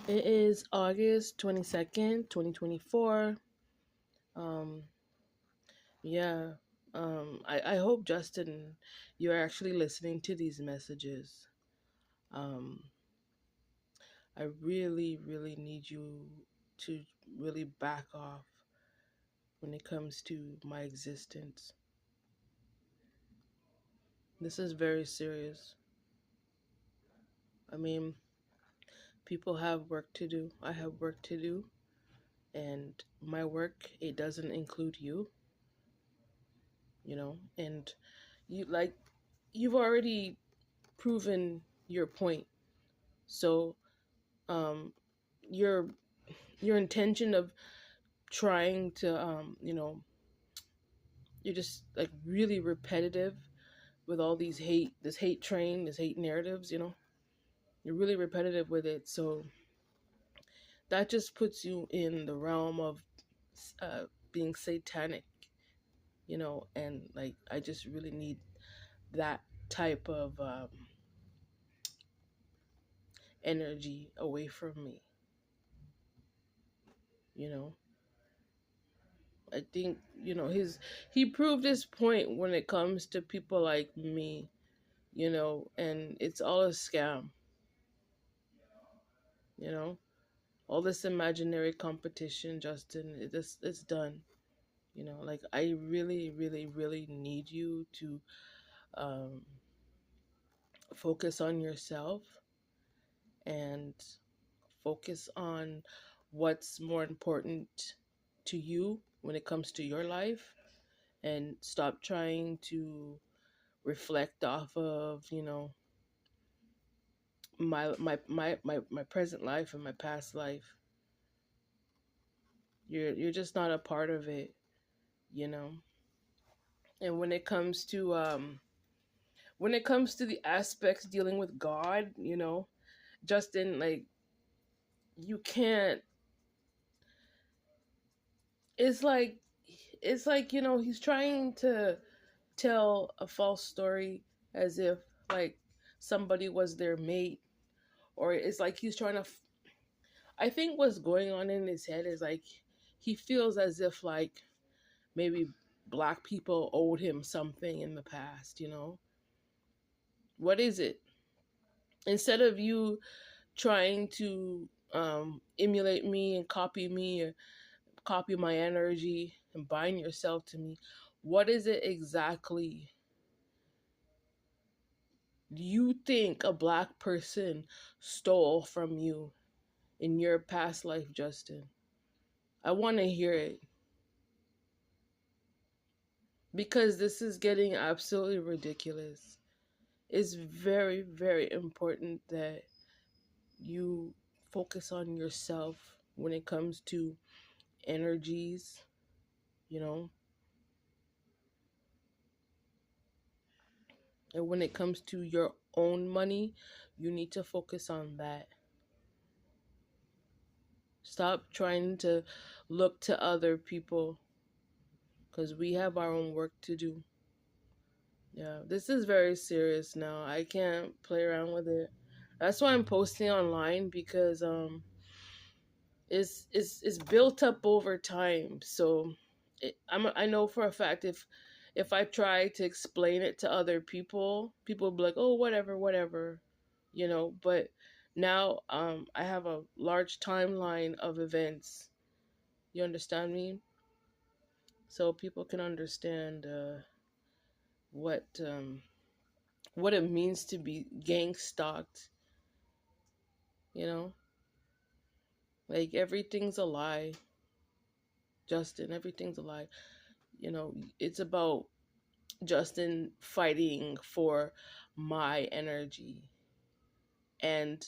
It is August 22nd, 2024. Um, yeah. I hope, Justin, you're actually listening to these messages. Um, I really, really need you to really back off when it comes to my existence. This is very serious. I mean, people have work to do. I have work to do. And my work, it doesn't include and you like you've already proven your point. So, um, your your intention of trying to, you're just like really repetitive with all these this hate train, this hate narratives. You're really repetitive with it. So that just puts you in the realm of being satanic. And like I just really need that type of energy away from me. You know I think he proved his point when it comes to people like me, and it's all a scam, you know. All this imaginary competition, Justin, it's done. Like I really, really, really need you to um, focus on yourself and focus on what's more important to you when it comes to your life, and stop trying to reflect off of my present life and my past life. You're just not a part of it, you know. And when it comes to the aspects dealing with God, Justin, like you can't. It's like he's trying to tell a false story as if like somebody was their mate, or it's like he's trying to. I think what's going on in his head is like he feels as if like maybe black people owed him something in the past. What is it? Instead of you trying to emulate me and copy me, or copy my energy and bind yourself to me, what is it exactly you think a black person stole from you in your past life, Justin? I want to hear it, because this is getting absolutely ridiculous. It's very, very important that you focus on yourself when it comes to energies, you know, and when it comes to your own money, you need to focus on that. Stop trying to look to other people, because we have our own work to do. Yeah, this is very serious now. I can't play around with it. That's why I'm posting online, because it's built up over time. So I know for a fact, if I try to explain it to other people, people will be like, oh, whatever, whatever, But now I have a large timeline of events. You understand me? So people can understand what what it means to be gang stalked. You know, like everything's a lie, Justin. Everything's a lie. It's about Justin fighting for my energy, and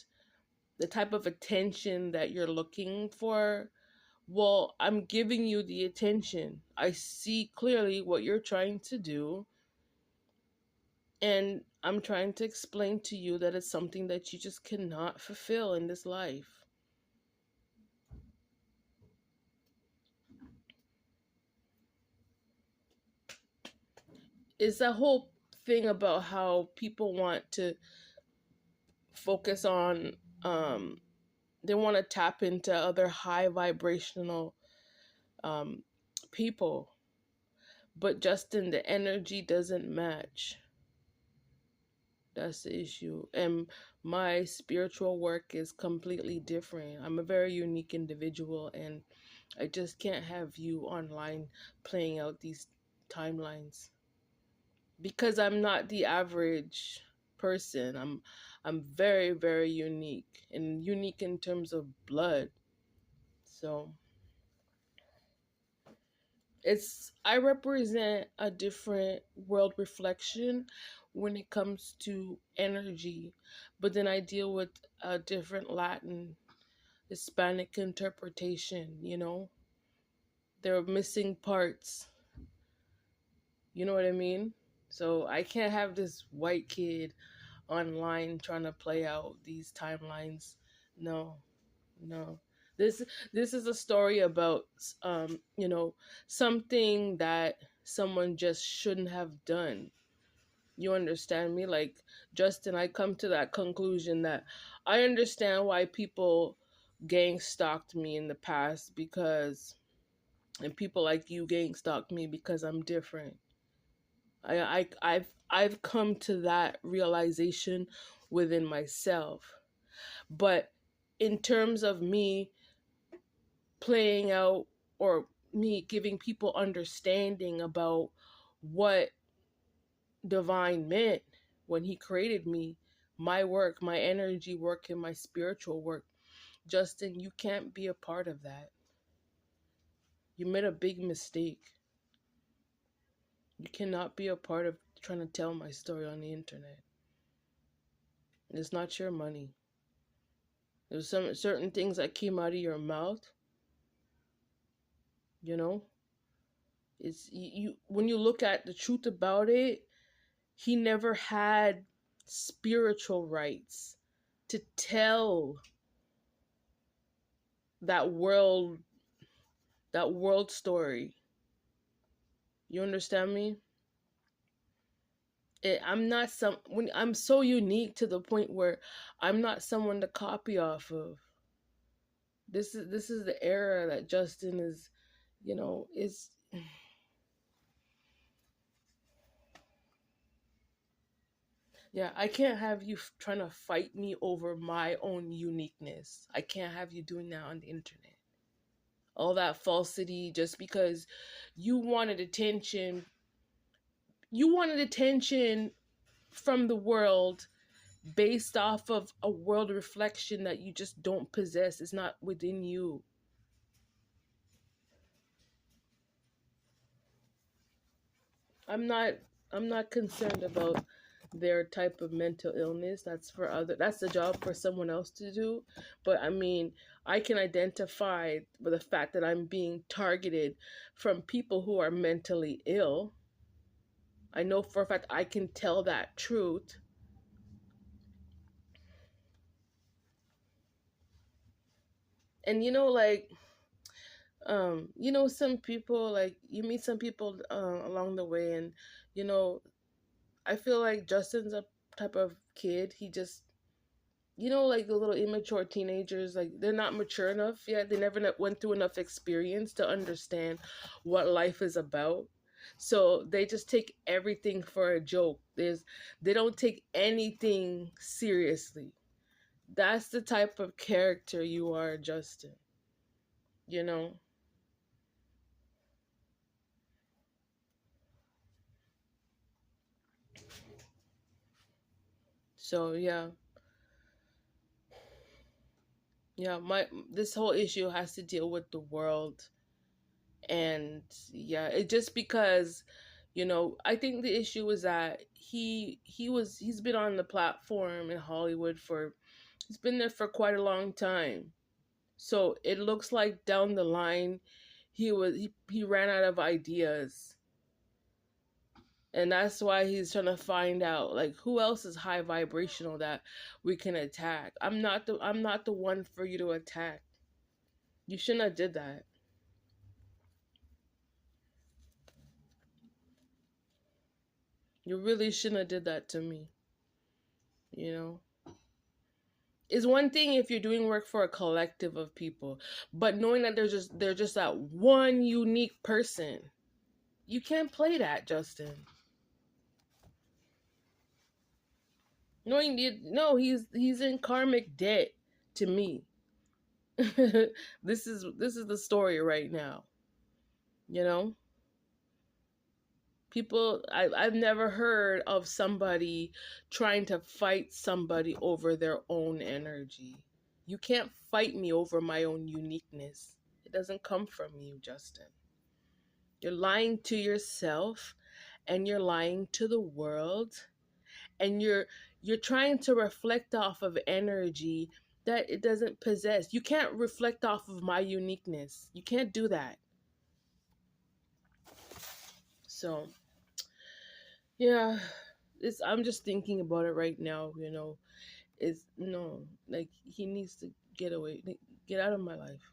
the type of attention that you're looking for. Well, I'm giving you the attention. I see clearly what you're trying to do, and I'm trying to explain to you that it's something that you just cannot fulfill in this life. It's that whole thing about how people want to focus on um they want to tap into other high vibrational um, people, but Justin, the energy doesn't match. That's the issue. And my spiritual work is completely different. I'm a very unique individual, and I just can't have you online playing out these timelines because I'm not the average person. I'm very, very unique, and unique in terms of blood. So it's I represent a different world reflection when it comes to energy, but then I deal with a different Latin Hispanic interpretation. There are missing parts. You know what I mean? So I can't have this white kid online trying to play out these timelines. No, no. This this is a story about something that someone just shouldn't have done. You understand me? Like, Justin, I come to that conclusion that I understand why people gang stalked me in the past, because and people like you gang stalked me because I'm different. I've come to that realization within myself. But in terms of me playing out, or me giving people understanding about what divine meant when he created me, my work, my energy work, and my spiritual work, Justin, you can't be a part of that. You made a big mistake. You cannot be a part of trying to tell my story on the internet. It's not your money. There's some certain things that came out of your mouth, you know. It's you when you look at the truth about it, he never had spiritual rights to tell that world that world story. You understand me? I'm not when I'm so unique to the point where I'm not someone to copy off of. This is the era that Justin is. Yeah, I can't have you trying to fight me over my own uniqueness. I can't have you doing that on the internet. All that falsity just because you wanted attention. You wanted attention from the world based off of a world reflection that you just don't possess. It's not within you. I'm not I'm not concerned about their type of mental illness. That's the job for someone else to do. But I mean, I can identify with the fact that I'm being targeted from people who are mentally ill. I know for a fact I can tell that truth. And some people, like, you meet some people along the way, and you know I feel like Justin's a type of kid. He just, like the little immature teenagers, like they're not mature enough yet. They never went through enough experience to understand what life is about. So they just take everything for a joke. They don't take anything seriously. That's the type of character you are, Justin. You know. So yeah, yeah. My This whole issue has to deal with the world. And yeah, it just because I think the issue is that he's been on the platform in Hollywood for he's been there for quite a long time. So it looks like down the line he ran out of ideas, and that's why he's trying to find out, like, who else is high vibrational that we can attack. I'm not the one for you to attack. You shouldn't have did that. You really shouldn't have did that to me, you know. Is one thing if you're doing work for a collective of people, but knowing that they're just that one unique person, you can't play that, Justin. Knowing no, he's in karmic debt to me. This is the story right now. You know, people. I've never heard of somebody trying to fight somebody over their own energy. You can't fight me over my own uniqueness. It doesn't come from you, Justin. You're lying to yourself, and you're lying to the world, and you're trying to reflect off of energy that it doesn't possess. You can't reflect off of my uniqueness. You can't do that. So, yeah, it's I'm just thinking about it right now, It's no, like he needs to get away, like, get out of my life.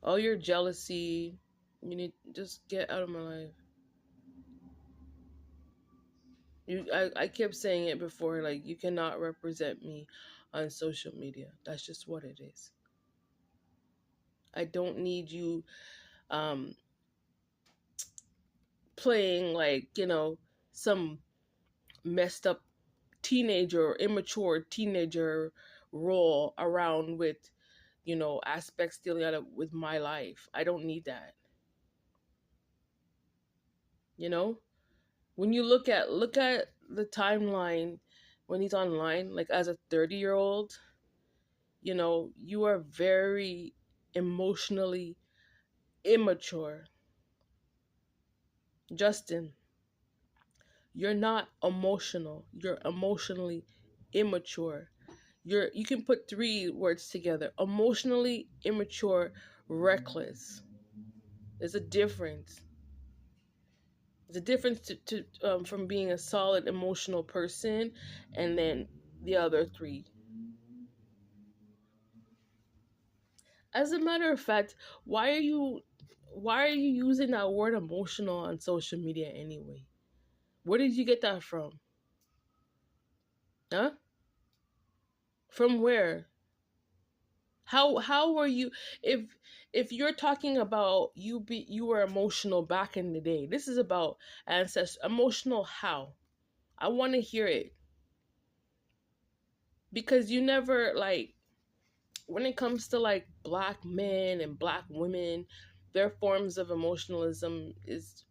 All your jealousy, you need just get out of my life. I kept saying it before, like you cannot represent me on social media. That's just what it is. I don't need you um playing like, some messed up teenager or immature teenager role around with, aspects dealing out of with my life. I don't need that. You know? When you look at the timeline when he's online, like as a 30-year-old, you are very emotionally immature. Justin, you're not emotional. You're emotionally immature. You can put three words together: emotionally immature, reckless. There's a difference. There's a difference from being a solid emotional person and then the other three. As a matter of fact, why are you using that word emotional on social media anyway? Where did you get that from? Huh? From where? How were you, if you're talking about you were emotional back in the day. This is about ancestors. Emotional how? I want to hear it, because you never, like, when it comes to like black men and black women, their forms of emotionalism is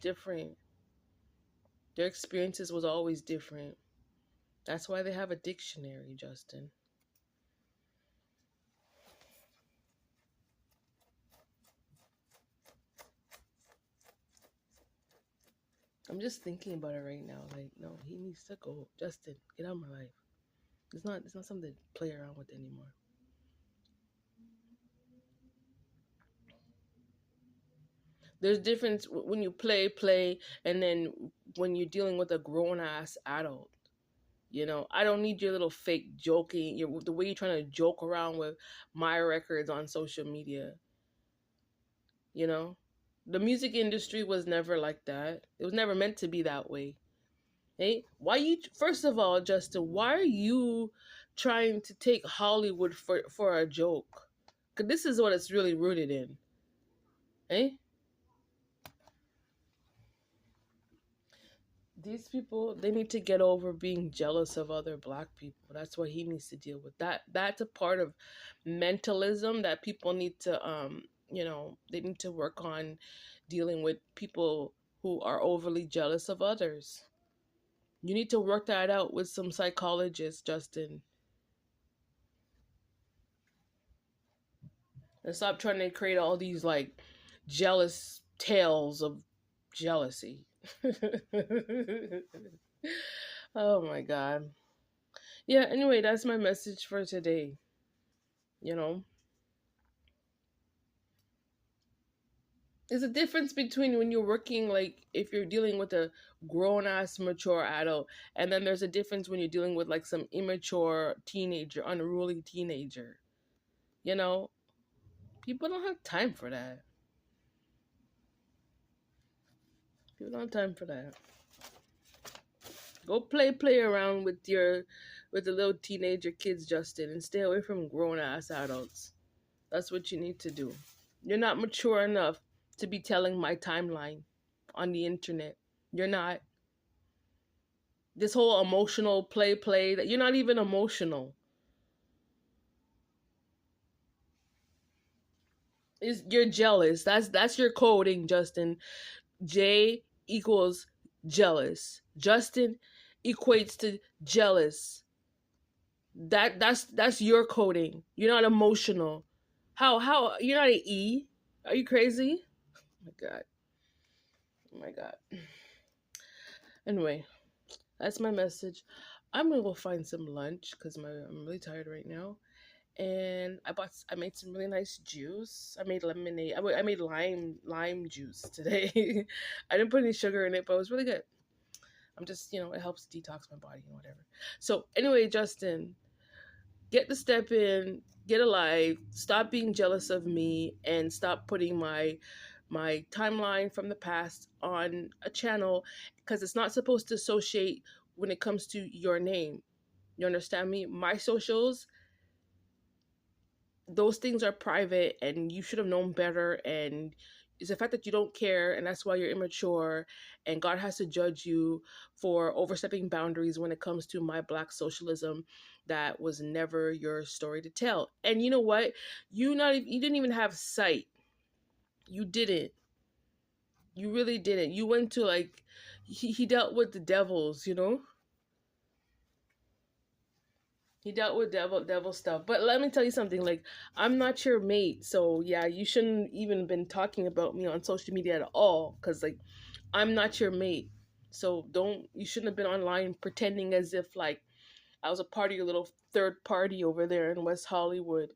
different. Their experiences was always different. That's why they have a dictionary, Justin. I'm just thinking about it right now. Like, no, he needs to go. Justin, get out of my life. It's not something to play around with anymore. There's difference when you play, and then when you're dealing with a grown ass adult. I don't need your little fake joking. The way you're trying to joke around with my records on social media. You know, the music industry was never like that. It was never meant to be that way. Hey, why you? First of all, Justin, why are you trying to take Hollywood for a joke? Cause this is what it's really rooted in. Eh? These people, they need to get over being jealous of other black people. That's what he needs to deal with. That's a part of mentalism that people need to they need to work on, dealing with people who are overly jealous of others. You need to work that out with some psychologists, Justin. And stop trying to create all these like jealous tales of jealousy. Oh my god. Yeah, anyway, that's my message for today. You know, there's a difference between when you're working, like if you're dealing with a grown ass mature adult, and then there's a difference when you're dealing with like some immature teenager, unruly teenager. You know, people don't have time for that. People don't have time for that. Go play around with the little teenager kids, Justin, and stay away from grown ass adults. That's what you need to do. You're not mature enough to be telling my timeline on the internet. You're not. This whole emotional play that you're not even emotional. Is you're jealous. That's your coding, Justin. J equals jealous. Justin equates to jealous. That's your coding. You're not emotional. How you're not an E? Are you crazy? Oh my god. Oh my god. Anyway, that's my message. I'm gonna go find some lunch because I'm really tired right now. And I made some really nice juice. I made lemonade. I made lime juice today. I didn't put any sugar in it, but it was really good. I'm just, it helps detox my body and whatever. So anyway, Justin, get the step in, get alive, stop being jealous of me, and stop putting my timeline from the past on a channel because it's not supposed to associate when it comes to your name. You understand me? My socials, those things are private and you should have known better, and it's the fact that you don't care, and that's why you're immature, and God has to judge you for overstepping boundaries when it comes to my black socialism. That was never your story to tell. And you know what, you didn't even have sight. You didn't. You really didn't. You went to like he dealt with the devils, he dealt with devil stuff. But let me tell you something, like, I'm not your mate, so yeah, you shouldn't even been talking about me on social media at all, because like, I'm not your mate. So you shouldn't have been online pretending as if like I was a part of your little third party over there in West Hollywood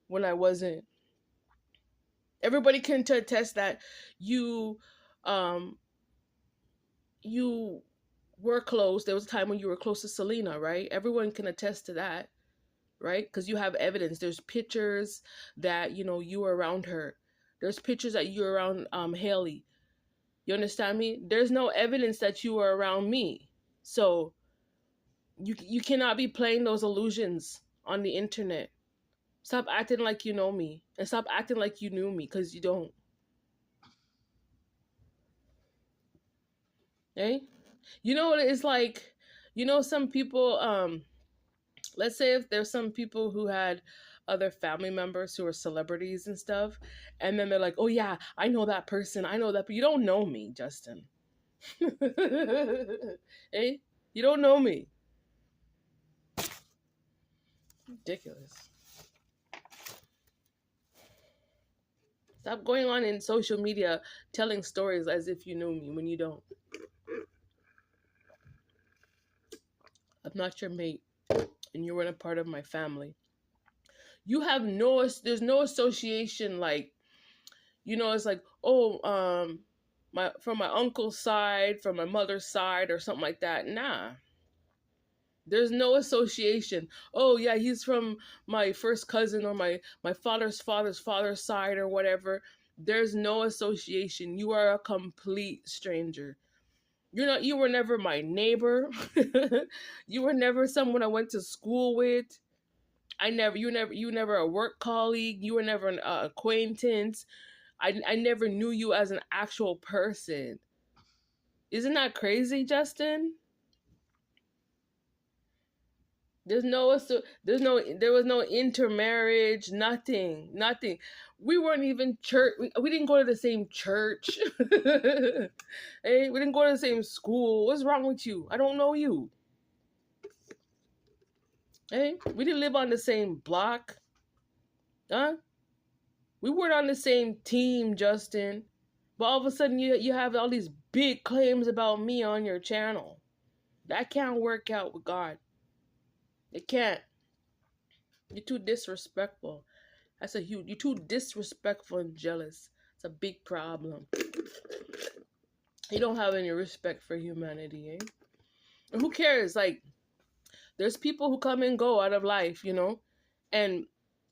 when I wasn't. Everybody can attest that you um you were close. There was a time when you were close to Selena, right? Everyone can attest to that, right? Because you have evidence. There's pictures that you were around her. There's pictures that you were around Haley. You understand me? There's no evidence that you were around me. So you cannot be playing those illusions on the internet. Stop acting like you know me, and stop acting like you knew me, because you don't. Eh? You know what it's like? Some people, let's say if there's some people who had other family members who are celebrities and stuff, and then they're like, oh yeah, I know that person, I know that, but you don't know me, Justin. Eh? You don't know me. Ridiculous. Stop going on in social media telling stories as if you knew me when you don't. I'm not your mate, and you weren't a part of my family. You have there's no association, like, it's like, oh, from my uncle's side, from my mother's side, or something like that. Nah. There's no association. Oh yeah, he's from my first cousin or my father's side or whatever. There's no association. You are a complete stranger. You were never my neighbor. You were never someone I went to school with. You were never a work colleague. You were never an acquaintance. I never knew you as an actual person. Isn't that crazy, Justin? There was no intermarriage, nothing. We weren't even church. We didn't go to the same church. Hey, we didn't go to the same school. What's wrong with you? I don't know you. Hey, we didn't live on the same block. Huh? We weren't on the same team, Justin. But all of a sudden, you have all these big claims about me on your channel. That can't work out with God. It can't. You're too disrespectful. You're too disrespectful and jealous. It's a big problem. You don't have any respect for humanity, eh? And who cares? Like, there's people who come and go out of life, And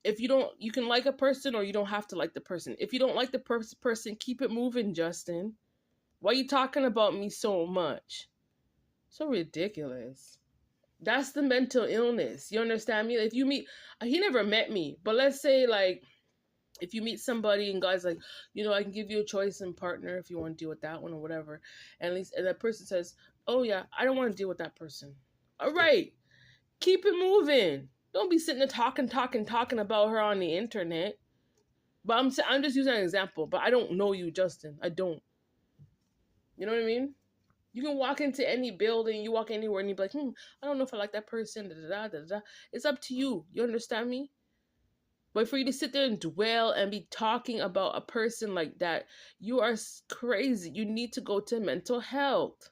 if you can like a person, or you don't have to like the person. If you don't like the person, keep it moving, Justin. Why are you talking about me so much? So ridiculous. That's the mental illness. You understand me? If you meet, he never met me, but let's say like if you meet somebody and God's like, I can give you a choice in partner if you want to deal with that one or whatever, and at least and that person says, oh yeah, I don't want to deal with that person. All right, keep it moving. Don't be sitting there talking about her on the internet. But I'm just using an example. But I don't know you, Justin. I don't. You know what I mean? You can walk into any building, you walk anywhere, and you be like, I don't know if I like that person. Da, da, da, da, da. It's up to you. You understand me? But for you to sit there and dwell and be talking about a person like that, you are crazy. You need to go to mental health.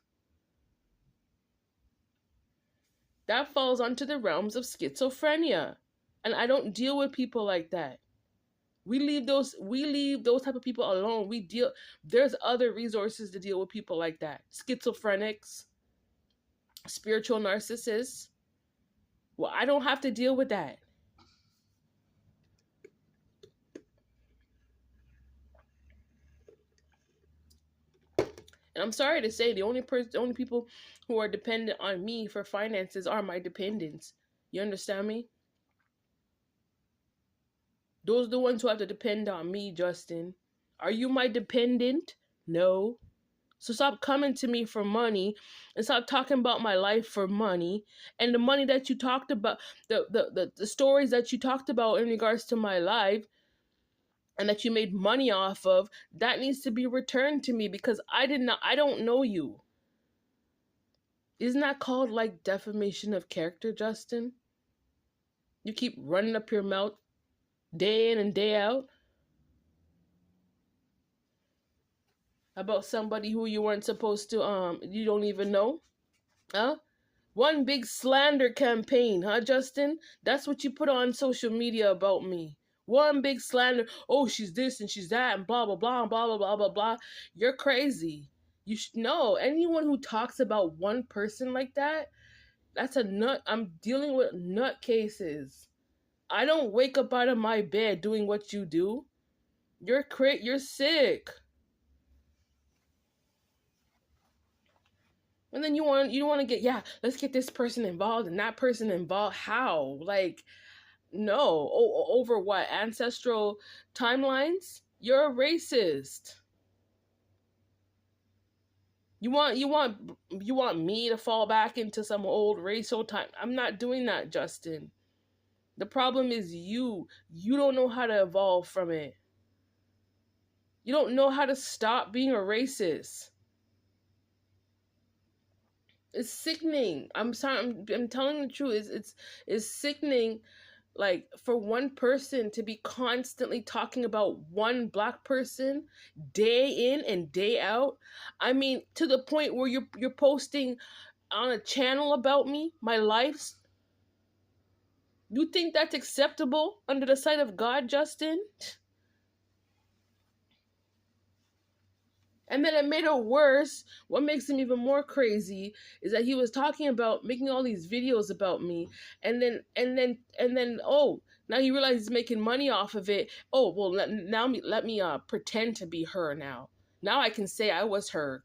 That falls onto the realms of schizophrenia. And I don't deal with people like that. We leave those type of people alone. There's other resources to deal with people like that. Schizophrenics, spiritual narcissists. Well, I don't have to deal with that. And I'm sorry to say, the only people who are dependent on me for finances are my dependents. You understand me? Those are the ones who have to depend on me, Justin. Are you my dependent? No. So stop coming to me for money and stop talking about my life for money. And the money that you talked about, the stories that you talked about in regards to my life and that you made money off of, that needs to be returned to me because I don't know you. Isn't that called like defamation of character, Justin? You keep running up your mouth day in and day out about somebody who you weren't supposed to, you don't even know. Huh? One big slander campaign, huh, Justin? That's what you put on social media about me. One big slander. Oh, she's this and she's that and blah, blah, blah, and blah, blah, blah, blah, blah. You're crazy. You should know. Anyone who talks about one person like that, that's a nut. I'm dealing with nut cases. I don't wake up out of my bed doing what you do. You're sick. And then you want to get, yeah, let's get this person involved and that person involved. How? Like, no. Over what? Ancestral timelines? You're a racist. You want me to fall back into some old racial time? I'm not doing that, Justin. The problem is you. You don't know how to evolve from it. You don't know how to stop being a racist. It's sickening. I'm sorry. I'm telling the truth. It's sickening. Like for one person to be constantly talking about one black person day in and day out. I mean, to the point where you're posting on a channel about me, my life. You think that's acceptable under the sight of God, Justin? And then it made it worse. What makes him even more crazy is that he was talking about making all these videos about me, and then oh, now he realizes he's making money off of it. Oh well, let me pretend to be her now. Now I can say I was her,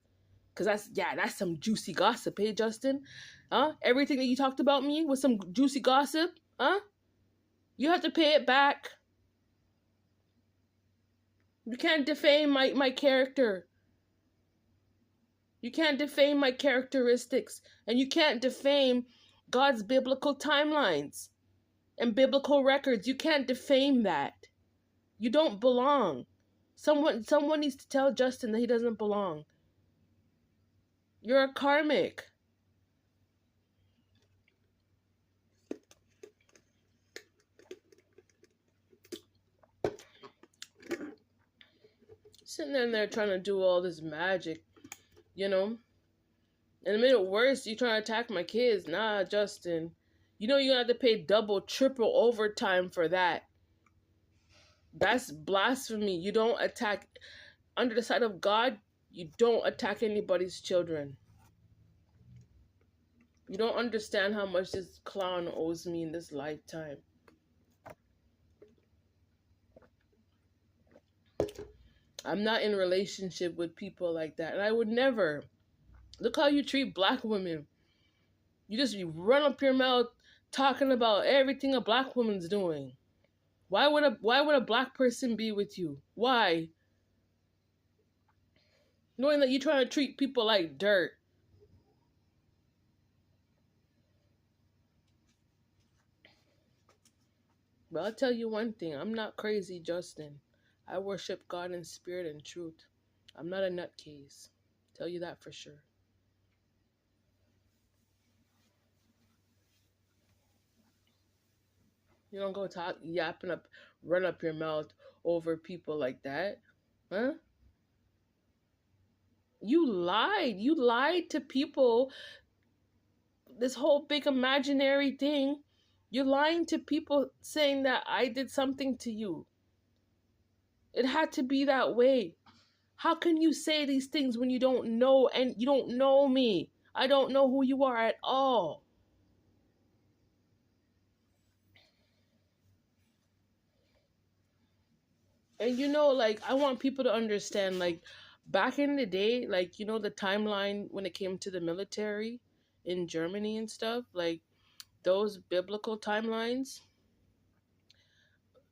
cause that's some juicy gossip, hey Justin? Huh? Everything that you talked about me was some juicy gossip, huh? You have to pay it back. You can't defame my character. You can't defame my characteristics, and you can't defame God's biblical timelines and biblical records. You can't defame that. You don't belong. Someone needs to tell Justin that he doesn't belong. You're a karmic. Sitting in there trying to do all this magic, you know? And it made it worse. You trying to attack my kids. Nah, Justin. You know you're going to have to pay double, triple overtime for that. That's blasphemy. You don't attack, under the sight of God, you don't attack anybody's children. You don't understand how much this clown owes me in this lifetime. I'm not in a relationship with people like that. And I would never. Look how you treat black women. You just run up your mouth talking about everything a black woman's doing. Why would a black person be with you? Why? Knowing that you're trying to treat people like dirt. But I'll tell you one thing, I'm not crazy, Justin. I worship God in spirit and truth. I'm not a nutcase. Tell you that for sure. You don't go talk yapping up, run up your mouth over people like that. Huh? You lied. You lied to people. This whole big imaginary thing. You're lying to people saying that I did something to you. It had to be that way. How can you say these things when you don't know and you don't know me? I don't know who you are at all. And like I want people to understand, like back in the day, like the timeline when it came to the military in Germany and stuff, like those biblical timelines,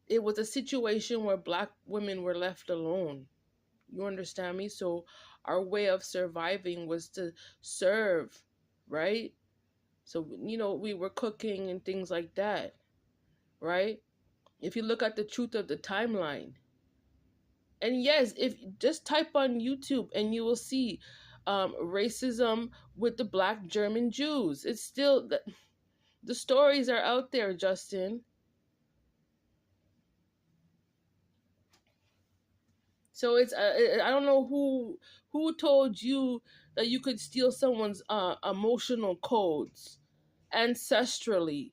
it was a situation where black women were left alone. You understand me? So our way of surviving was to serve, right? So we were cooking and things like that, right? If you look at the truth of the timeline, and yes, if just type on YouTube and you will see racism with the black German Jews. It's still the stories are out there, Justin. So it's I don't know who told you that you could steal someone's emotional codes ancestrally.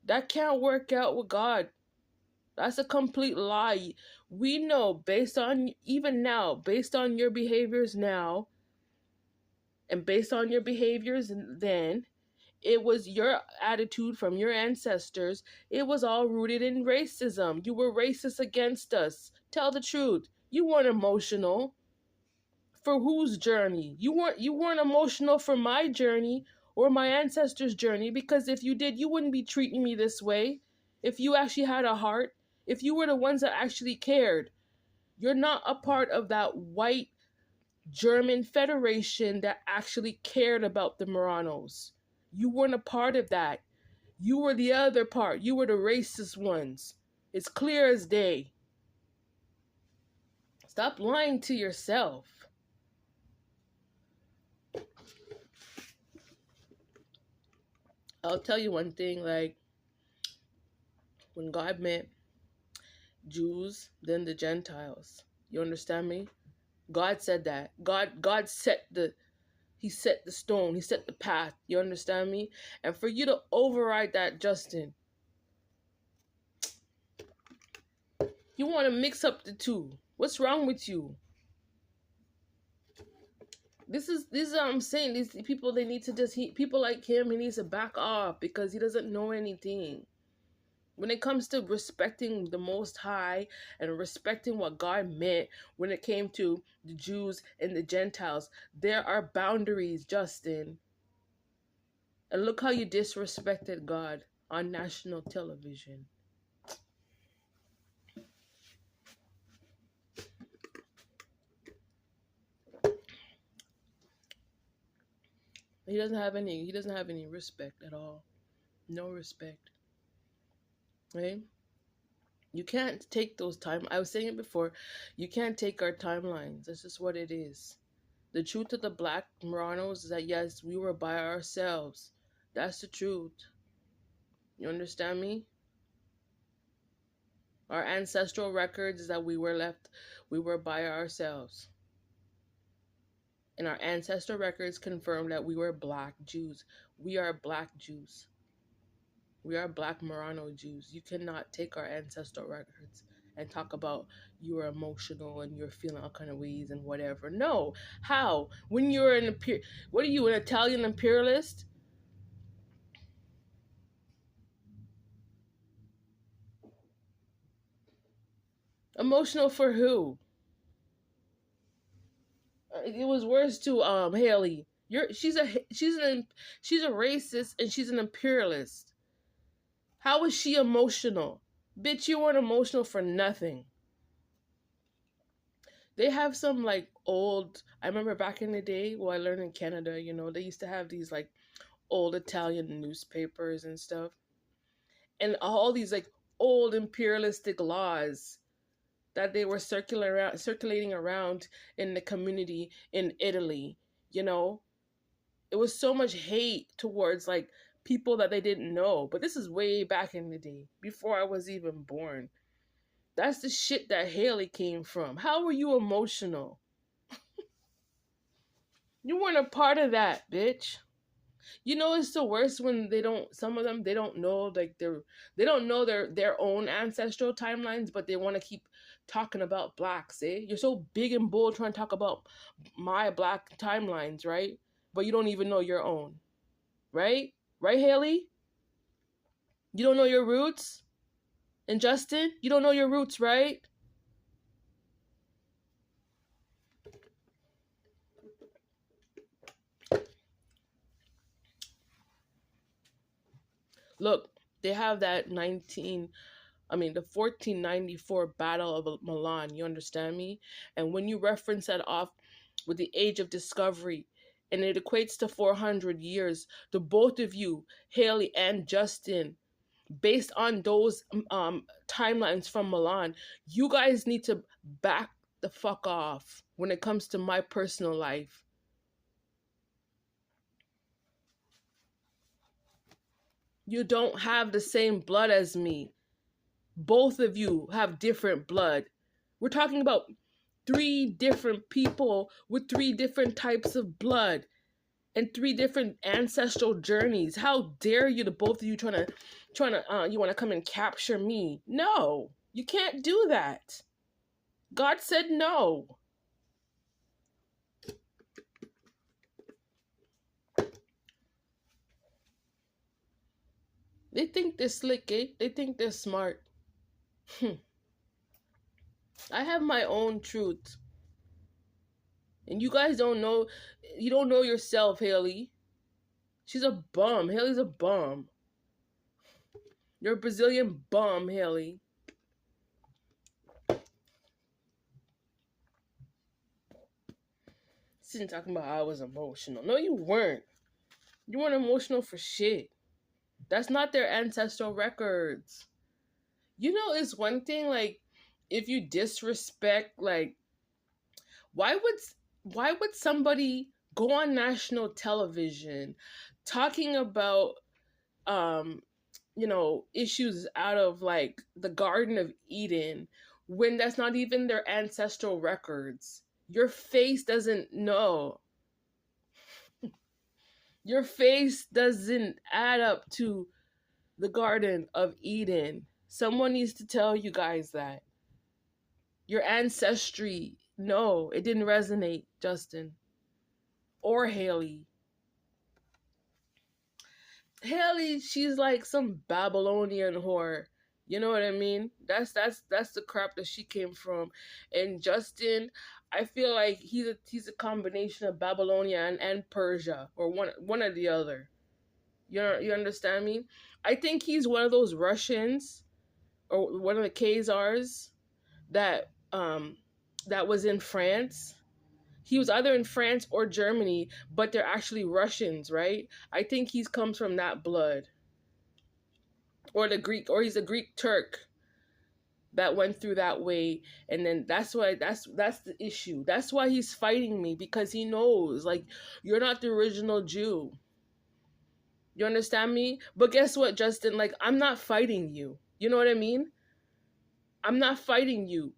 That can't work out with God. That's a complete lie. We know based on even now, based on your behaviors now, and based on your behaviors then, it was your attitude from your ancestors. It was all rooted in racism. You were racist against us. Tell the truth. You weren't emotional. For whose journey? You weren't emotional for my journey or my ancestors' journey, because if you did, you wouldn't be treating me this way. If you actually had a heart, if you were the ones that actually cared, you're not a part of that white German Federation that actually cared about the Moranos. You weren't a part of that. You were the other part. You were the racist ones. It's clear as day. Stop lying to yourself. I'll tell you one thing, like when God met Jews, then the Gentiles. You understand me? God said that. God set the stone. He set the path. You understand me? And for you to override that, Justin, you want to mix up the two. What's wrong with you? This is what I'm saying. These people, they need to people like him, he needs to back off because he doesn't know anything. When it comes to respecting the Most High and respecting what God meant when it came to the Jews and the Gentiles, there are boundaries, Justin. And look how you disrespected God on national television. He doesn't have any respect at all. No respect. Right? You can't take those time. I was saying it before. You can't take our timelines. That's just what it is. The truth of the black Moranos is that yes, we were by ourselves. That's the truth. You understand me? Our ancestral records is that we were by ourselves. And our ancestral records confirm that we were black Jews. We are black Jews. We are black Marano Jews. You cannot take our ancestral records and talk about you are emotional and you're feeling all kind of ways and whatever. No. How? When you're what are you, an Italian imperialist? Emotional for who? It was worse to Haley. She's a racist and she's an imperialist. How is she emotional? Bitch, you weren't emotional for nothing. They have some like old, I remember back in the day, well, I learned in Canada, they used to have these like old Italian newspapers and stuff. And all these like old imperialistic laws that they were circulating around in the community in Italy, you know? It was so much hate towards like people that they didn't know. But this is way back in the day, before I was even born. That's the shit that Haley came from. How were you emotional? You weren't a part of that, bitch. It's the worst when some of them, they don't know, like, they don't know their own ancestral timelines, but they want to keep talking about blacks, eh? You're so big and bold trying to talk about my black timelines, right? But you don't even know your own, right? Right, Haley? You don't know your roots? And Justin, you don't know your roots, right? Look, they have that the 1494 Battle of Milan, you understand me? And when you reference that off with the age of discovery, and it equates to 400 years, the both of you, Haley and Justin, based on those timelines from Milan, you guys need to back the fuck off when it comes to my personal life. You don't have the same blood as me. Both of you have different blood. We're talking about three different people with three different types of blood and three different ancestral journeys. How dare you, the both of you, you want to come and capture me? No, you can't do that. God said no. They think they're slick, eh? They think they're smart. I have my own truth. And you guys don't know, you don't know yourself, Haley. She's a bum. Haley's a bum. You're a Brazilian bum, Haley. Sitting talking about I was emotional. No, you weren't. You weren't emotional for shit. That's not their ancestral records. It's one thing, like, if you disrespect, like, why would somebody go on national television talking about issues out of like the Garden of Eden when that's not even their ancestral records? Your face doesn't know. Your face doesn't add up to the Garden of Eden. Someone needs to tell you guys that. Your ancestry, no, it didn't resonate, Justin. Or Haley. Haley, she's like some Babylonian whore. You know what I mean? That's the crap that she came from. And Justin, I feel like he's a combination of Babylonia and Persia, or one or the other. You understand me? I think he's one of those Russians, or one of the Khazars that that was in France. He was either in France or Germany, but they're actually Russians, right? I think he comes from that blood. Or the Greek, or he's a Greek Turk that went through that way. And then that's the issue. That's why he's fighting me, because he knows, like, you're not the original Jew. You understand me? But guess what, Justin? Like, I'm not fighting you. You know what I mean? I'm not fighting you.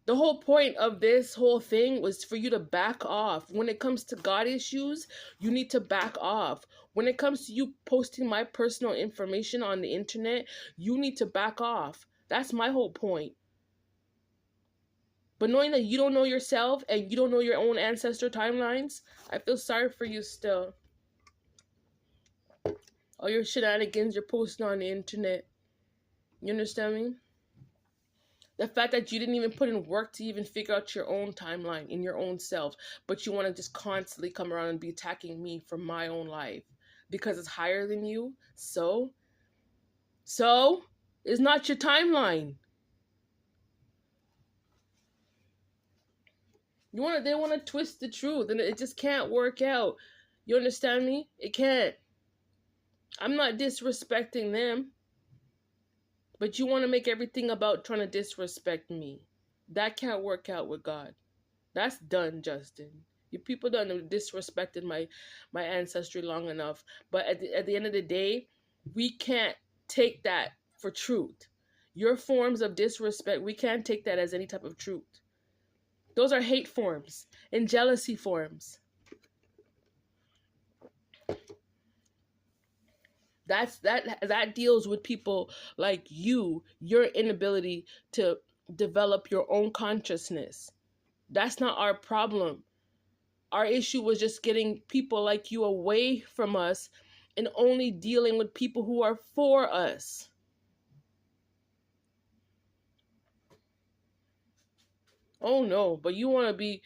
The whole point of this whole thing was for you to back off. When it comes to God issues, you need to back off. When it comes to you posting my personal information on the internet, you need to back off. That's my whole point. But knowing that you don't know yourself and you don't know your own ancestor timelines, I feel sorry for you still. All your shenanigans you're posting on the internet. You understand me? The fact that you didn't even put in work to even figure out your own timeline in your own self, but you want to just constantly come around and be attacking me for my own life because it's higher than you. So it's not your timeline. They want to twist the truth, and it just can't work out. You understand me? It can't. I'm not disrespecting them, but you want to make everything about trying to disrespect me. That can't work out with God. That's done, Justin. You people done disrespected my ancestry long enough. But at the end of the day, we can't take that for truth. Your forms of disrespect, we can't take that as any type of truth. Those are hate forms and jealousy forms. That deals with people like you, your inability to develop your own consciousness. That's not our problem. Our issue was just getting people like you away from us and only dealing with people who are for us. Oh no, but you want to be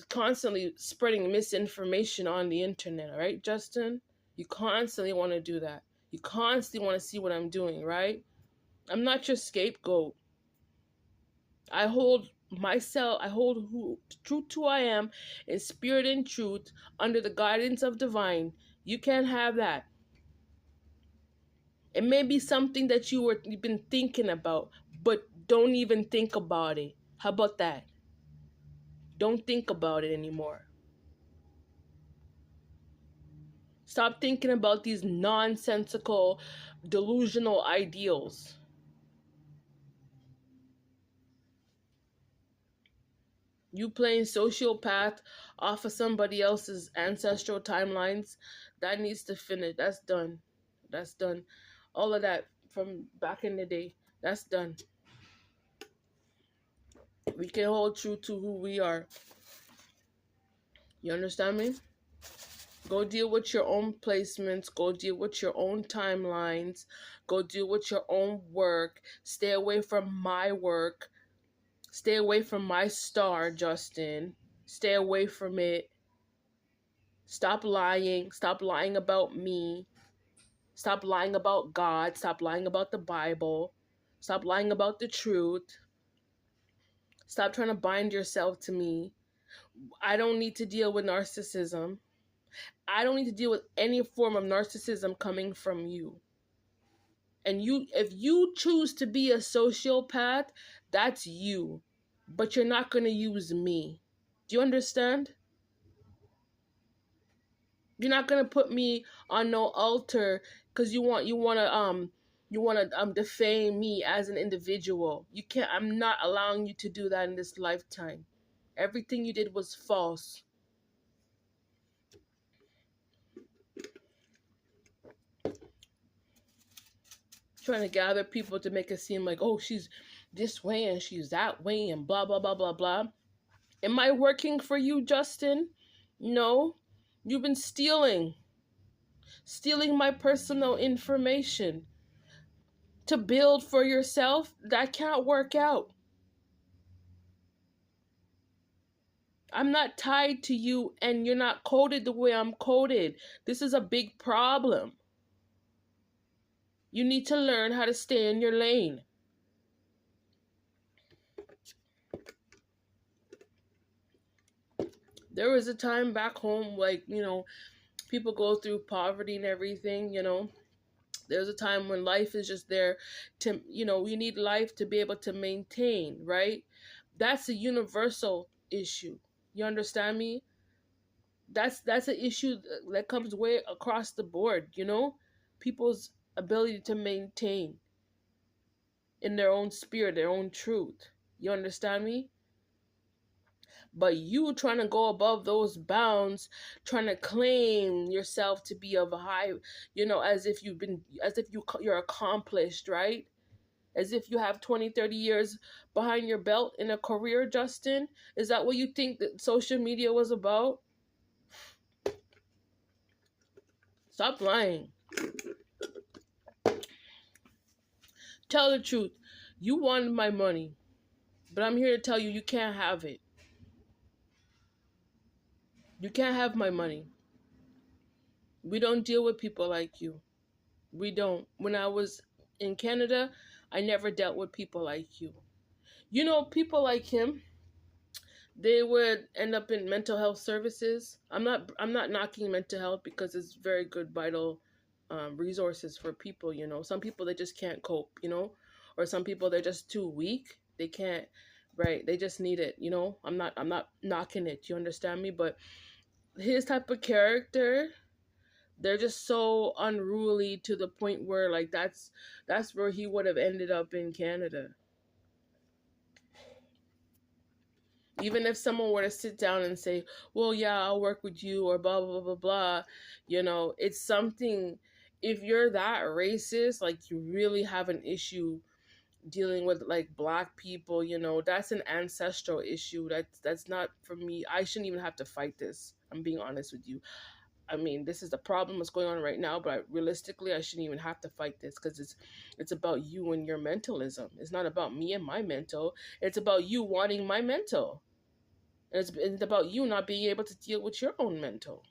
constantly spreading misinformation on the internet, right, Justin? You constantly want to do that. You constantly want to see what I'm doing, right? I'm not your scapegoat. I hold who truth to I am in spirit and truth under the guidance of divine. You can't have that. It may be something that you've been thinking about, but don't even think about it. How about that? Don't think about it anymore. Stop thinking about these nonsensical, delusional ideals. You playing sociopath off of somebody else's ancestral timelines, that needs to finish. That's done. That's done. All of that from back in the day, that's done. We can hold true to who we are. You understand me? Go deal with your own placements. Go deal with your own timelines. Go deal with your own work. Stay away from my work. Stay away from my star, Justin. Stay away from it. Stop lying. Stop lying about me. Stop lying about God. Stop lying about the Bible. Stop lying about the truth. Stop trying to bind yourself to me. I don't need to deal with narcissism. I don't need to deal with any form of narcissism coming from you. And if you choose to be a sociopath, that's you. But you're not going to use me. Do you understand? You're not going to put me on no altar cuz you want to defame me as an individual. You can't. I'm not allowing you to do that in this lifetime. Everything you did was false. Trying to gather people to make it seem like, oh, she's this way and she's that way and blah, blah, blah, blah, blah. Am I working for you, Justin? No. You've been stealing my personal information to build for yourself. That can't work out. I'm not tied to you and you're not coded the way I'm coded. This is a big problem. You need to learn how to stay in your lane. There was a time back home, like, people go through poverty and everything, There's a time when life is just there to, you need life to be able to maintain, right? That's a universal issue. You understand me? That's an issue that comes way across the board, People's ability to maintain in their own spirit, their own truth. You understand me? But you trying to go above those bounds, trying to claim yourself to be of a high, as if you're accomplished, right? As if you have 20, 30 years behind your belt in a career, Justin. Is that what you think that social media was about? Stop lying. Tell the truth. You wanted my money, but I'm here to tell you, you can't have it. You can't have my money. We don't deal with people like you. We don't. When I was in Canada, I never dealt with people like you. You know, people like him, they would end up in mental health services. I'm not knocking mental health because it's very good vital resources for people. You know, some people they just can't cope. You know, or some people they're just too weak. They can't. Right. They just need it. You know. I'm not knocking it. You understand me? But his type of character, they're just so unruly to the point where like that's where he would have ended up in Canada. Even if someone were to sit down and say, well, yeah, I'll work with you or blah blah blah blah blah, it's something. If you're that racist, like you really have an issue dealing with like black people, that's an ancestral issue. That's not for me. I shouldn't even have to fight this. I'm being honest with you. I mean, this is the problem that's going on right now, but realistically, I shouldn't even have to fight this because it's about you and your mentalism. It's not about me and my mental. It's about you wanting my mental. And it's about you not being able to deal with your own mental.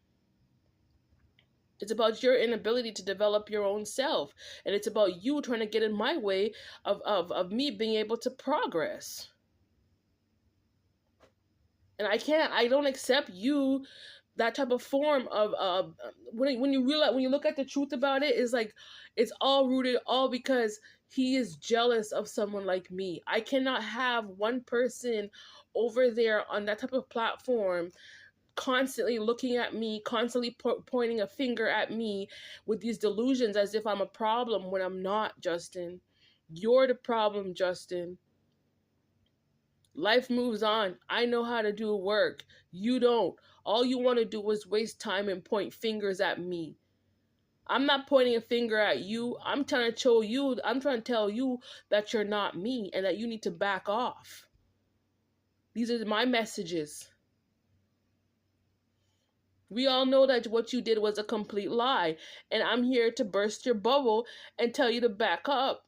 It's about your inability to develop your own self. And it's about you trying to get in my way of me being able to progress. And I don't accept you, that type of form of when you realize, when you look at the truth about it, is like it's all rooted all because he is jealous of someone like me. I cannot have one person over there on that type of platform constantly looking at me, constantly pointing a finger at me with these delusions as if I'm a problem when I'm not, Justin. You're the problem, Justin. Life moves on. I know how to do work. You don't. All you want to do is waste time and point fingers at me. I'm not pointing a finger at you. I'm trying to show you, I'm trying to tell you that you're not me and that you need to back off. These are my messages. We all know that what you did was a complete lie, and I'm here to burst your bubble and tell you to back up.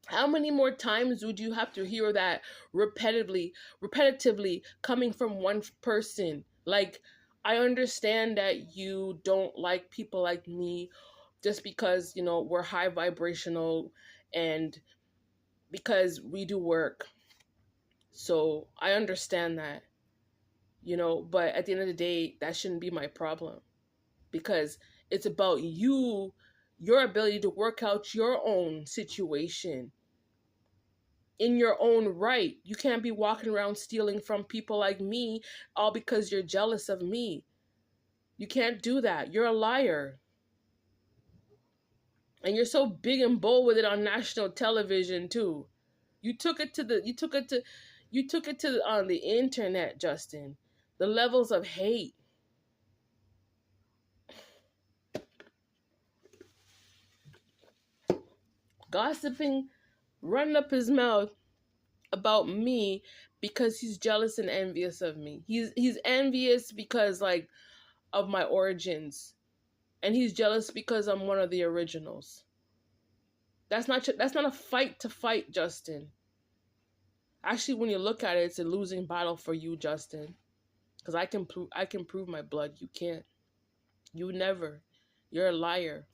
How many more times would you have to hear that repetitively coming from one person? Like, I understand that you don't like people like me just because, we're high vibrational and because we do work. So I understand that, but at the end of the day, that shouldn't be my problem because it's about you, your ability to work out your own situation in your own right. You can't be walking around stealing from people like me all because you're jealous of me. You can't do that. You're a liar. And you're so big and bold with it on national television too. You took it to on the internet, Justin. The levels of hate. Gossiping, running up his mouth about me because he's jealous and envious of me. He's envious because like of my origins, and he's jealous because I'm one of the originals. That's not a fight to fight, Justin. Actually, when you look at it, it's a losing battle for you, Justin. Because I can prove my blood. You can't. You never. You're a liar.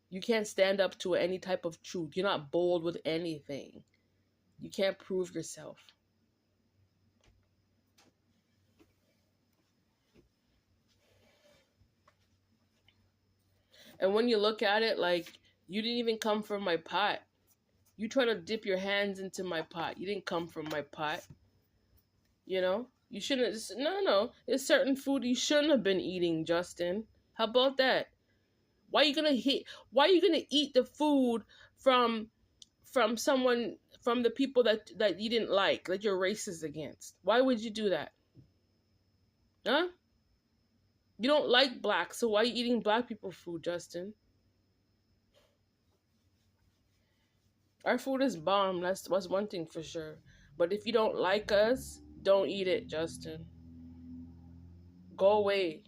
You can't stand up to any type of truth. You're not bold with anything. You can't prove yourself. And when you look at it, like, you didn't even come from my pot. You try to dip your hands into my pot. You didn't come from my pot. You shouldn't. No, no. There's certain food you shouldn't have been eating, Justin. How about that? Why are you gonna eat the food from someone, from the people that you didn't like, that you're racist against? Why would you do that? Huh? You don't like black, so why are you eating black people food, Justin? Our food is bomb. That's one thing for sure. But if you don't like us, don't eat it, Justin. Go away.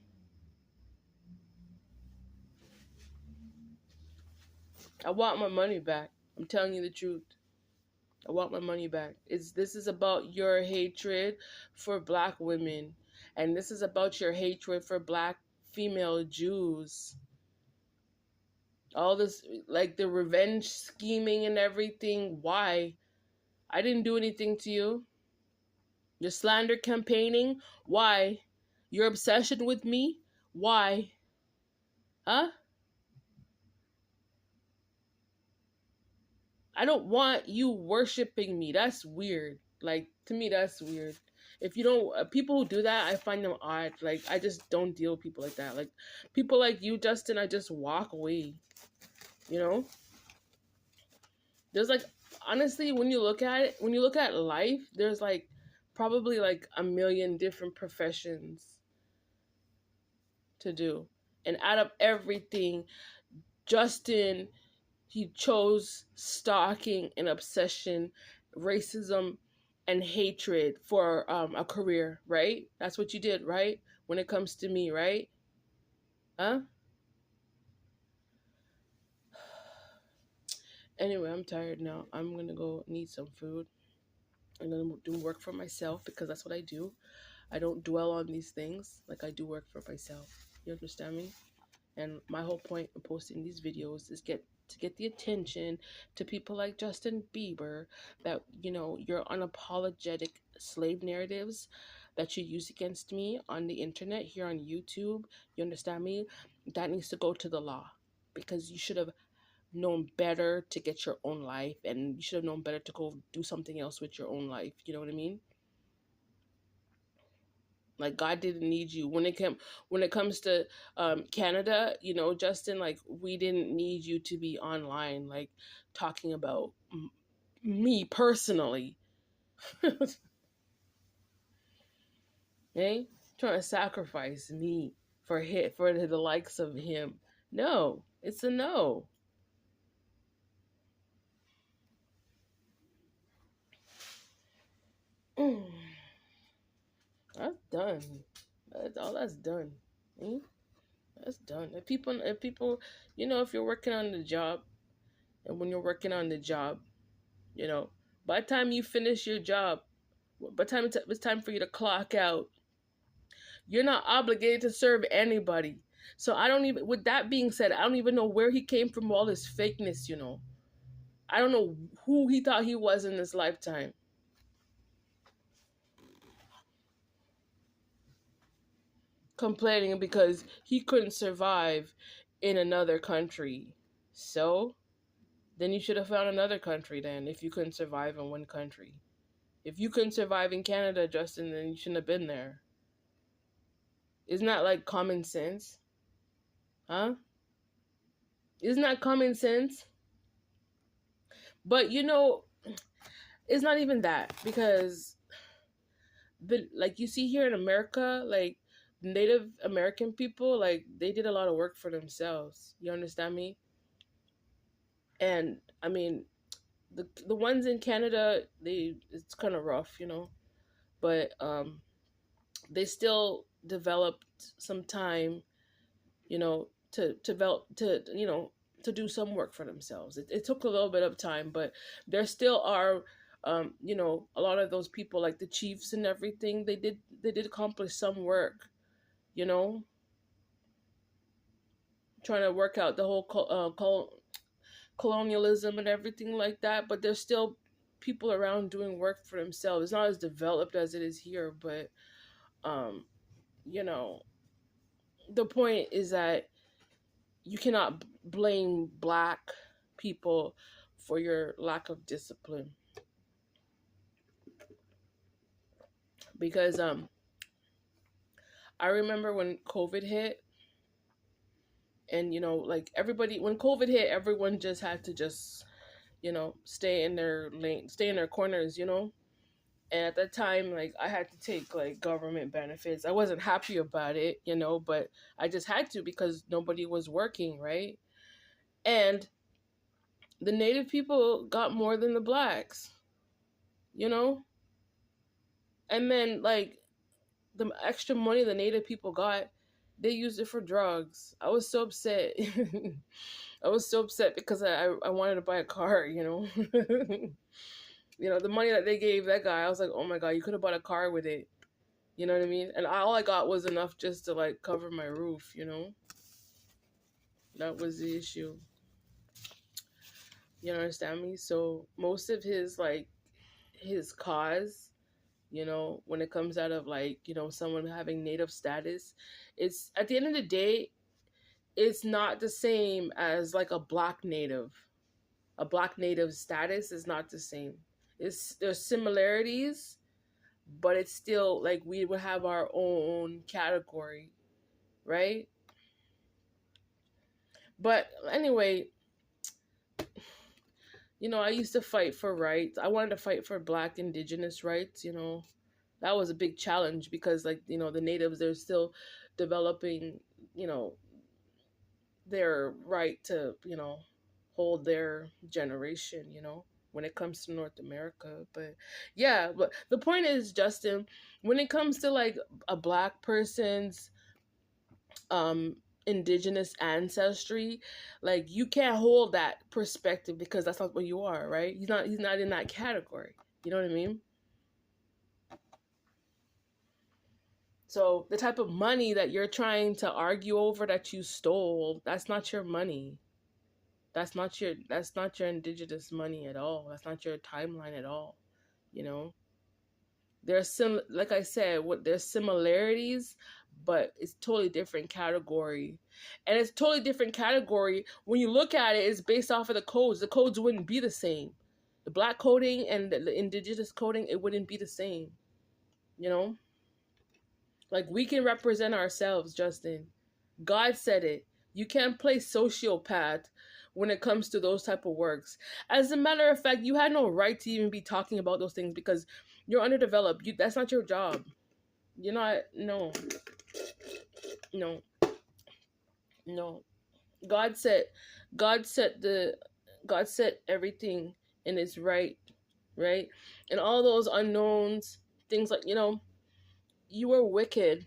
I want my money back. I'm telling you the truth. I want my money back. It's This is about your hatred for black women, and this is about your hatred for black female Jews. All this, like the revenge scheming and everything. Why? I didn't do anything to you. Your slander campaigning. Why? Your obsession with me. Why? Huh? I don't want you worshiping me. That's weird. Like, to me, that's weird. If you don't, people who do that, I find them odd. Like, I just don't deal with people like that. Like, people like you, Justin, I just walk away. You know? There's like, honestly, when you look at life, there's like probably like a million different professions to do. And out of everything, Justin, he chose stalking and obsession, racism, and hatred for a career, right? That's what you did, right? When it comes to me, right? Huh? Anyway, I'm tired now. I'm gonna go need some food. I'm gonna do work for myself because that's what I do. I don't dwell on these things. Like, I do work for myself. You understand me? And my whole point of posting these videos is get the attention to people like Justin Bieber, that, you know, your unapologetic slave narratives that you use against me on the internet here on YouTube. You understand me? That needs to go to the law, because you should have known better to get your own life, and you should have known better to go do something else with your own life. You know what I mean? Like, God didn't need you when it comes to Canada. You know, Justin, like, we didn't need you to be online, like, talking about me personally. Hey, trying to sacrifice me for the likes of him. No, it's a no. Mm, that's done. That's done. Eh? That's done. If people, you know, if you're working on the job, and when you're working on the job, you know, by the time you finish your job, by the time it's time for you to clock out, you're not obligated to serve anybody. So I don't even, with that being said, I don't even know where he came from, all this fakeness, you know. I don't know who he thought he was in this lifetime. Complaining because he couldn't survive in another country. So then you should have found another country then, if you couldn't survive in one country. If you couldn't survive in Canada, Justin, then you shouldn't have been there. Isn't that like common sense? Huh? Isn't that common sense? But, you know, it's not even that, because like, you see here in America, like, Native American people, like, they did a lot of work for themselves. You understand me? And I mean, the ones in Canada, it's kind of rough, you know, but they still developed some time, you know, to develop, to, you know, to do some work for themselves. It took a little bit of time, but there still are, you know, a lot of those people, like the chiefs and everything. They did accomplish some work, you know, trying to work out the whole colonialism and everything like that. But there's still people around doing work for themselves. It's not as developed as it is here, but um, you know, the point is that you cannot blame black people for your lack of discipline, because I remember when COVID hit, and, you know, like, everybody, when COVID hit, everyone just had to just, you know, stay in their lane, stay in their corners, you know. And at that time, like, I had to take like government benefits. I wasn't happy about it, you know, but I just had to, because nobody was working, right? And the Native people got more than the blacks, you know? And then, like, the extra money the Native people got, they used it for drugs. I was so upset. I was so upset because I wanted to buy a car, the money that they gave that guy, I was like, oh my god, you could have bought a car with it. You know what I mean? And all I got was enough just to like cover my roof. That was the issue. You understand me? So most of his cause, when it comes out of like, someone having native status, it's at the end of the day, it's not the same as like a black native. A black native status is not the same. There's similarities, but it's still like we would have our own category, right? But anyway, I used to fight for rights. I wanted to fight for black indigenous rights. That was a big challenge because like, the natives, they're still developing, you know, their right to, hold their generation, when it comes to North America. But yeah, but the point is, Justin, when it comes to like a black person's um indigenous ancestry, like you can't hold that perspective because that's not what you are, right? He's not in that category. You know what I mean? So the type of money that you're trying to argue over that you stole, that's not your money. That's not your indigenous money at all. That's not your timeline at all. You know, there's like I said, what there's similarities, but it's totally different category, and it's totally different category when you look at it. It's based off of the codes. The codes wouldn't be the same. The black coding and the indigenous coding, it wouldn't be the same. You know, like we can represent ourselves, Justin. God said it. You can't play sociopath when it comes to those type of works. As a matter of fact, you had no right to even be talking about those things because you're underdeveloped. That's not your job. You're not. No, no, no. God said, God set the, God set everything in its right, and all those unknowns, things like you were wicked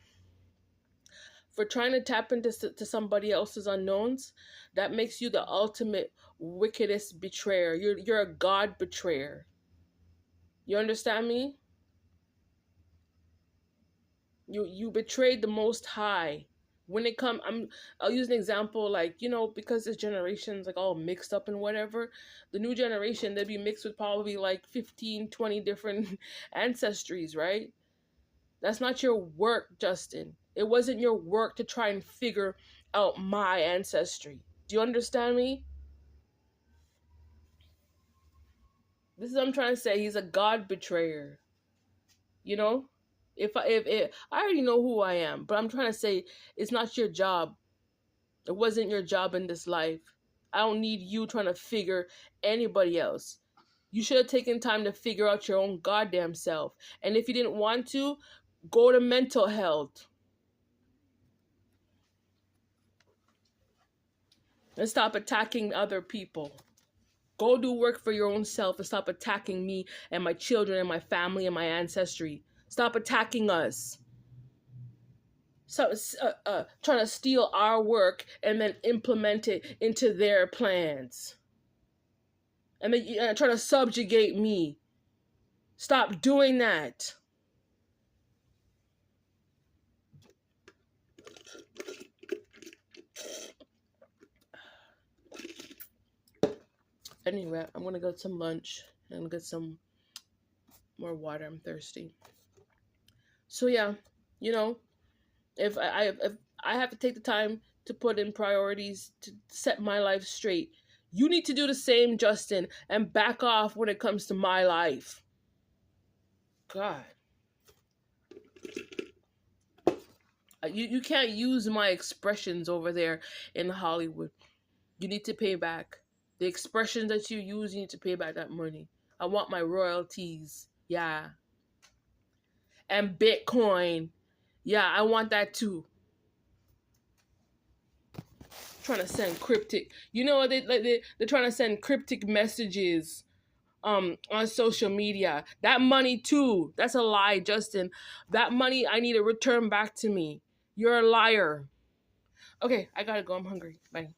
for trying to tap into to somebody else's unknowns. That makes you the ultimate wickedest betrayer. You're a God betrayer. You understand me? You betrayed the Most High. When it come, I'll use an example like because this generation's like all mixed up and whatever. The new generation, they'd be mixed with probably like 15, 20 different ancestries, right? That's not your work, Justin. It wasn't your work to try and figure out my ancestry. Do you understand me? This is what I'm trying to say. He's a God betrayer. You know? If I already know who I am, but I'm trying to say it's not your job. It wasn't your job in this life. I don't need you trying to figure anybody else. You should have taken time to figure out your own goddamn self. And if you didn't want to, go to mental health. And stop attacking other people. Go do work for your own self and stop attacking me and my children and my family and my ancestry. Stop attacking us. So, trying to steal our work and then implement it into their plans. And then trying to subjugate me. Stop doing that. Anyway, I'm going to get some lunch and get some more water. I'm thirsty. So yeah, you know, if I have to take the time to put in priorities to set my life straight, you need to do the same, Justin, and back off when it comes to my life. God. You can't use my expressions over there in Hollywood. You need to pay back. The expressions that you use, you need to pay back that money. I want my royalties. Yeah. And Bitcoin. Yeah, I want that too. Trying to send cryptic. You know what they're trying to send cryptic messages on social media. That money too. That's a lie, Justin. That money I need to return back to me. You're a liar. Okay, I gotta go. I'm hungry. Bye.